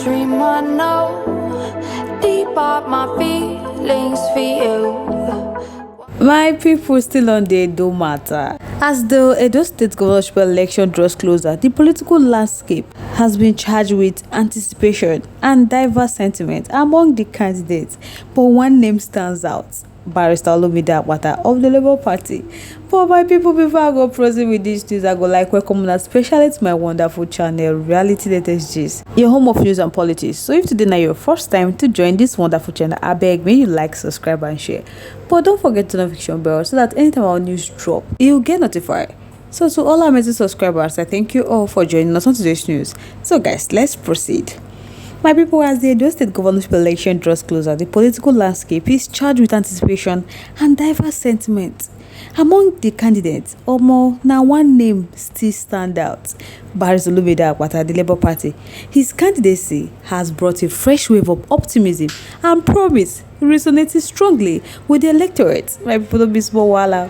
dream I know, deep up my feelings for you. My people still on the Edo matter. As the Edo State governorship election draws closer, the political landscape has been charged with anticipation and diverse sentiment among the candidates. But one name stands out: Barrister Olumide Akpata of the Labour Party. But my people, before I go proceed with this news, I go like welcome una especially to my wonderful channel, Reality Latest Gist, your home of news and politics. So if today na your first time to join this wonderful channel, I beg may you like, subscribe and share. But don't forget to notification bell so that anytime our news drop, you'll get notified. So to all our amazing subscribers, I thank you all for joining us on today's news. So guys, let's proceed. My people, as the Edo State governorship election draws closer, the political landscape is charged with anticipation and diverse sentiment. Among the candidates, now one name still stands out: Barrister Olumide Akpata, the Labour Party. His candidacy has brought a fresh wave of optimism and promise, resonating strongly with the electorate. My people, don't be small wahala.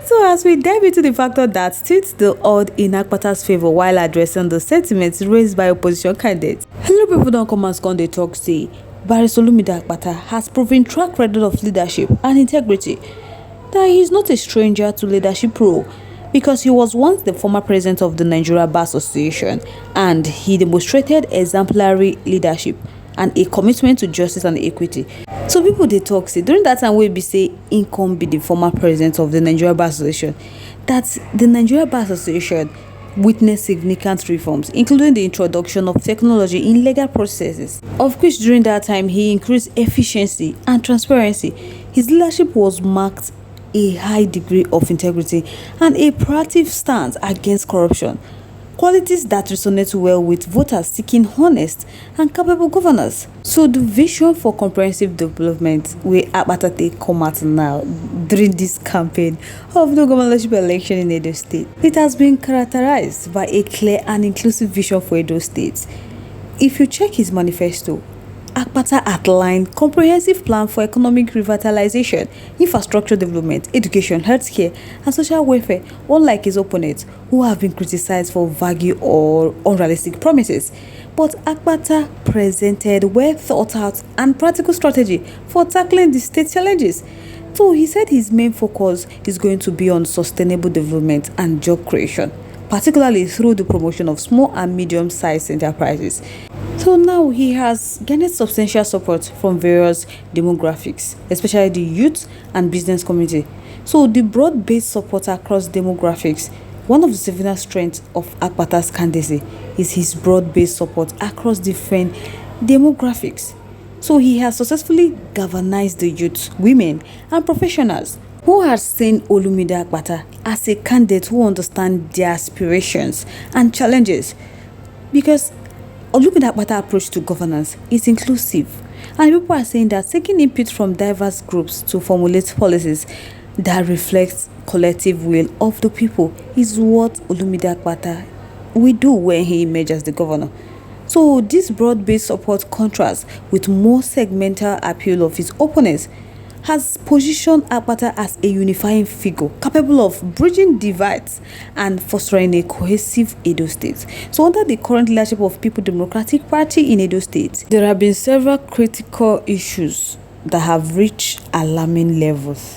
So as we dive into the factor that tilts the odd in Akpata's favor while addressing the sentiments raised by opposition candidates, hello people, don't come and scorn the talk say Barrister Olumide Akpata has proven track record of leadership and integrity, that he is not a stranger to leadership role because he was once the former president of the Gbas Association and he demonstrated exemplary leadership and a commitment to justice and equity. So people dey talk say during that time wey be say Income be the former president of the Gbas Association, that the Gbas Association witnessed significant reforms, including the introduction of technology in legal processes, of which during that time he increased efficiency and transparency. His leadership was marked a high degree of integrity and a proactive stance against corruption, qualities that resonate well with voters seeking honest and capable governors. So the vision for comprehensive development wey Akpata take come out now during this campaign of the governorship election in Edo State, it has been characterized by a clear and inclusive vision for Edo State. If you check his manifesto, Akpata outlined comprehensive plan for economic revitalization, infrastructure development, education, healthcare, and social welfare, unlike his opponents who have been criticized for vague or unrealistic promises. But Akpata presented well thought out and practical strategy for tackling the state challenges. So he said his main focus is going to be on sustainable development and job creation, particularly through the promotion of small and medium-sized enterprises. So now he has gained substantial support from various demographics, especially the youth and business community. So the broad-based support across demographics, one of the significant strengths of Akpata's candidacy is his broad-based support across different demographics. So he has successfully galvanized the youth, women, and professionals who has seen Olumide Akpata as a candidate who understands their aspirations and challenges, because Olumide Akpata's approach to governance is inclusive, and people are saying that taking input from diverse groups to formulate policies that reflect collective will of the people is what Olumide Akpata will do when he emerges as the governor. So this broad-based support contrasts with more segmental appeal of his opponents, has positioned Akpata as a unifying figure capable of bridging divides and fostering a cohesive Edo State. So under the current leadership of People Democratic Party in Edo State, there have been several critical issues that have reached alarming levels.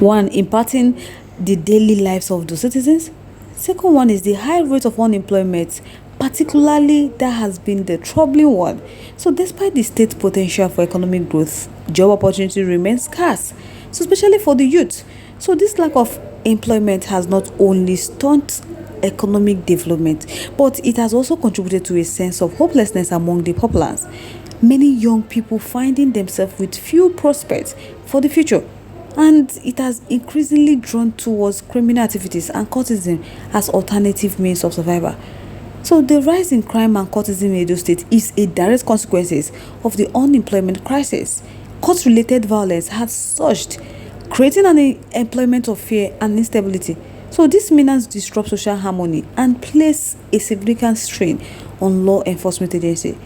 One, impacting the daily lives of the citizens. Second one is the high rate of unemployment, particularly that has been the troubling one. So despite the state's potential for economic growth, job opportunity remains scarce, so especially for the youth. So this lack of employment has not only stunted economic development, but it has also contributed to a sense of hopelessness among the populace. Many young people finding themselves with few prospects for the future, and it has increasingly drawn towards criminal activities and cultism as alternative means of survival. So the rise in crime and cultism in Edo State is a direct consequence of the unemployment crisis. Court-related violence has surged, creating an employment of fear and instability. So this menace disrupts social harmony and places a significant strain on law enforcement agencies.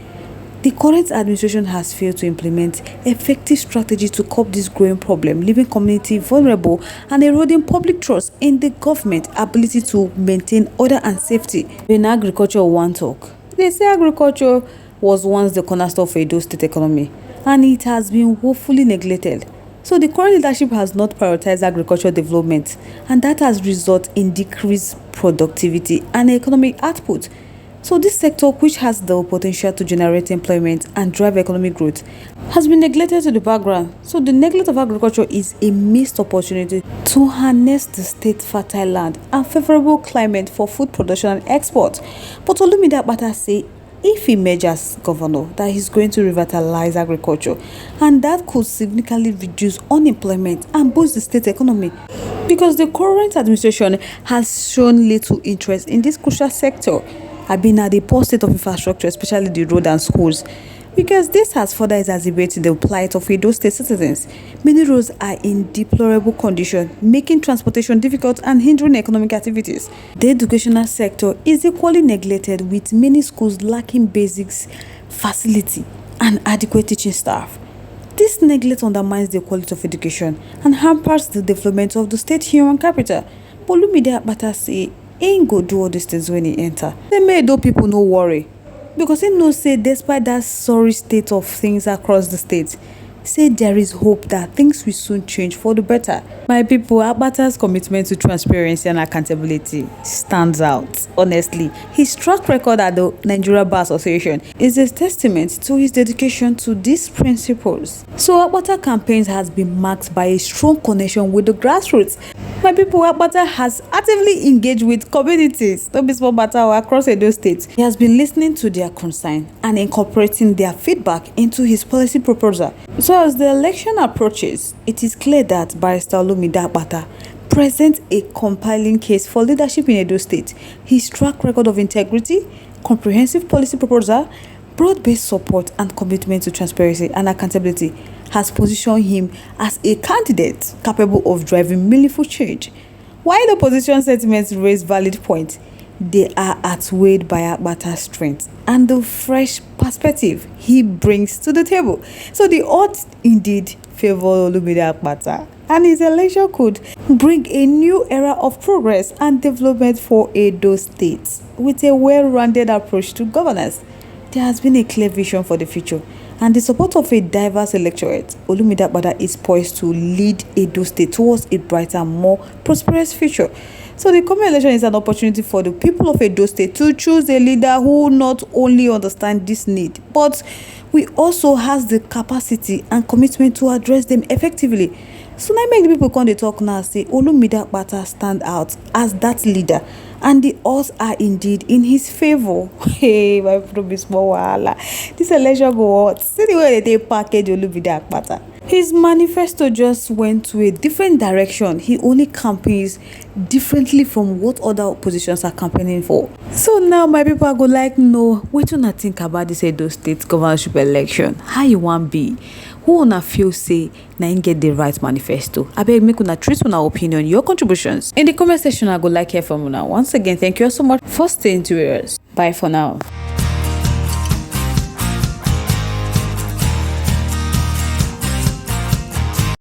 The current administration has failed to implement effective strategies to curb this growing problem, leaving community vulnerable and eroding public trust in the government ability to maintain order and safety. In agriculture, one talk, they say agriculture was once the cornerstone of Edo State economy, and it has been woefully neglected. So the current leadership has not prioritized agricultural development, and that has resulted in decreased productivity and economic output. So this sector, which has the potential to generate employment and drive economic growth, has been neglected to the background. So the neglect of agriculture is a missed opportunity to harness the state's fertile land and favorable climate for food production and export. But Olumide Akpata say if he emerges governor, that he's going to revitalize agriculture, and that could significantly reduce unemployment and boost the state economy, because the current administration has shown little interest in this crucial sector. I've been at the poor state of infrastructure, especially the road and schools, because this has further exacerbated the plight of Edo State citizens. Many roads are in deplorable condition, making transportation difficult and hindering economic activities. The educational sector is equally neglected, with many schools lacking basics, facility, and adequate teaching staff. This neglect undermines the quality of education and hampers the development of the state human capital. But Olumide Akpata say ain't go do all these things when he enter. They made those people no worry, because he knows say despite that sorry state of things across the state, say there is hope that things will soon change for the better. My people, Akpata's commitment to transparency and accountability stands out. Honestly, his track record at the Nigeria Bar Association is a testament to his dedication to these principles. So Akpata campaigns has been marked by a strong connection with the grassroots. My people, Akpata has actively engaged with communities, don't be small matter, across Edo State. He has been listening to their concern and incorporating their feedback into his policy proposal. So as the election approaches, it is clear that Barrister Olumide Akpata presents a compelling case for leadership in Edo State. His track record of integrity, comprehensive policy proposal, broad-based support, and commitment to transparency and accountability has positioned him as a candidate capable of driving meaningful change. While the opposition sentiments raise valid points, they are outweighed by Akpata's strength and the fresh perspective he brings to the table. So the odds indeed favor Olumide Akpata, and his election could bring a new era of progress and development for Edo State. With a well-rounded approach to governance, there has been a clear vision for the future, and the support of a diverse electorate, Olumide Akpata is poised to lead Edo State towards a brighter, more prosperous future. So the coming election is an opportunity for the people of Edo State to choose a leader who not only understands this need, but we also has the capacity and commitment to address them effectively. So now make the people come to talk now, say Olumide Akpata stand out as that leader, and the odds are indeed in his favor. Hey, my promise small wahala. This election go out. See the way they package Olumide Akpata. His manifesto just went to a different direction. He only campaigns differently from what other oppositions are campaigning for. So now my people go like know what you not think about this Edo State governorship election. How you want be? Who wanna feel say na im get the right manifesto? Abeg make una treat una opinion, your contributions in the comment section. I go like hear from una. Once again, thank you so much for staying to us. Bye for now.